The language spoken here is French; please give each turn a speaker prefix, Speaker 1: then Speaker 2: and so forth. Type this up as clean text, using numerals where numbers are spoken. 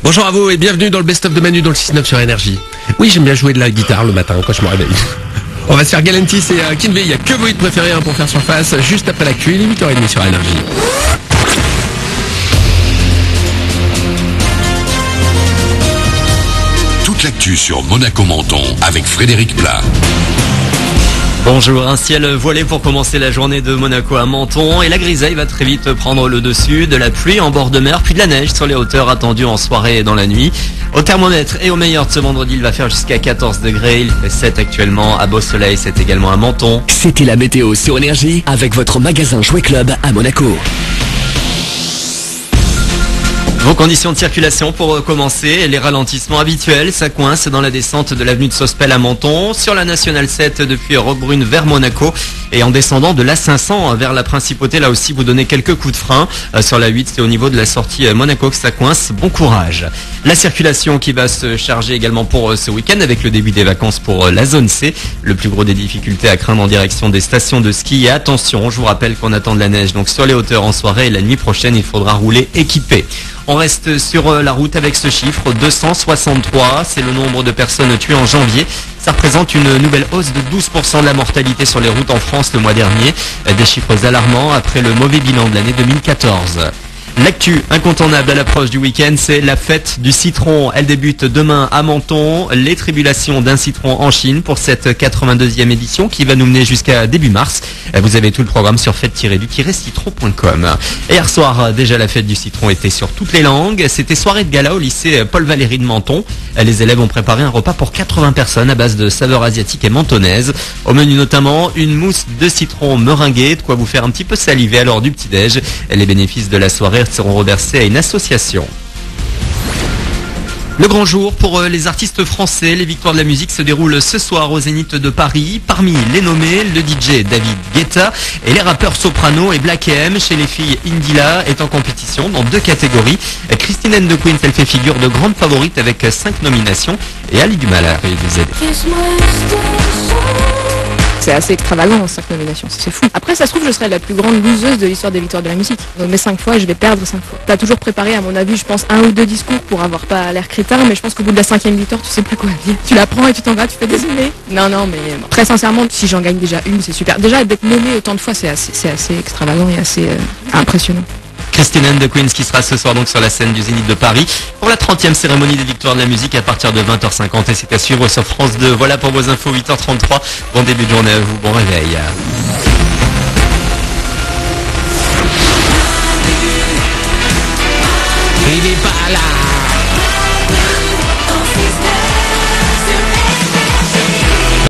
Speaker 1: Bonjour à vous et bienvenue dans le best-of de Manu dans le 6-9 sur Énergie. Oui, j'aime bien jouer de la guitare le matin quand je me réveille. On va se faire Galantis et Kinvey, il n'y a que vos hits préférés pour faire surface juste après l'actu, il est 8h30 sur Énergie.
Speaker 2: Toute l'actu sur Monaco-Menton avec Frédéric Plat.
Speaker 3: Bonjour, un ciel voilé pour commencer la journée de Monaco à Menton et la grisaille va très vite prendre le dessus, de la pluie en bord de mer puis de la neige sur les hauteurs attendues en soirée et dans la nuit. Au thermomètre et au meilleur de ce vendredi, il va faire jusqu'à 14 degrés, il fait 7 actuellement à Beau-Soleil, c'est également à Menton.
Speaker 4: C'était la météo sur Énergie avec votre magasin Jouet Club à Monaco.
Speaker 3: Vos conditions de circulation pour commencer, les ralentissements habituels, ça coince dans la descente de l'avenue de Sospel à Menton, sur la Nationale 7 depuis Roquebrune vers Monaco et en descendant de l'A500 vers la Principauté, là aussi vous donnez quelques coups de frein. Sur la 8, c'est au niveau de la sortie Monaco que ça coince, bon courage. La circulation qui va se charger également pour ce week-end avec le début des vacances pour la zone C. Le plus gros des difficultés à craindre en direction des stations de ski et attention, je vous rappelle qu'on attend de la neige donc sur les hauteurs en soirée et la nuit prochaine il faudra rouler équipé. On reste sur la route avec ce chiffre, 263, c'est le nombre de personnes tuées en janvier. Ça représente une nouvelle hausse de 12% de la mortalité sur les routes en France le mois dernier. Des chiffres alarmants après le mauvais bilan de l'année 2014. L'actu incontournable à l'approche du week-end, c'est la fête du citron. Elle débute demain à Menton. Les tribulations d'un citron en Chine pour cette 82e édition qui va nous mener jusqu'à début mars. Vous avez tout le programme sur fête-du-citron.com. Et hier soir, déjà la fête du citron était sur toutes les langues. C'était soirée de gala au lycée Paul Valéry de Menton. Les élèves ont préparé un repas pour 80 personnes à base de saveurs asiatiques et mentonnaises. Au menu notamment une mousse de citron meringuée, de quoi vous faire un petit peu saliver à l'heure du petit-déj. Les bénéfices de la soirée seront reversés à une association. Le grand jour pour les artistes français. Les victoires de la musique se déroulent ce soir au Zénith de Paris. Parmi les nommés, le DJ David Guetta et les rappeurs Soprano et Black M. Chez les filles, Indila est en compétition dans 2 catégories. Christine and the Queens, elle fait figure de grande favorite avec 5 nominations et Ali Dumal a réalisé.
Speaker 5: C'est assez extravagant, 5 nominations, c'est fou. Après, ça se trouve, je serai la plus grande loseuse de l'histoire des victoires de la musique. Mais 5 fois, je vais perdre 5 fois. T'as toujours préparé, à mon avis, je pense, 1 ou 2 discours pour avoir pas l'air crétin, mais je pense qu'au bout de la 5e victoire, tu sais plus quoi dire. Tu la prends et tu t'en vas, tu fais désolé. Non, mais très sincèrement, si j'en gagne déjà une, c'est super. Déjà, d'être nommé autant de fois, c'est assez extravagant et assez impressionnant.
Speaker 3: Christine and the Queens qui sera ce soir donc sur la scène du Zénith de Paris pour la 30e cérémonie des victoires de la musique à partir de 20h50 et c'est à suivre sur France 2. Voilà pour vos infos, 8h33. Bon début de journée à vous, bon réveil.
Speaker 1: Il est pas là.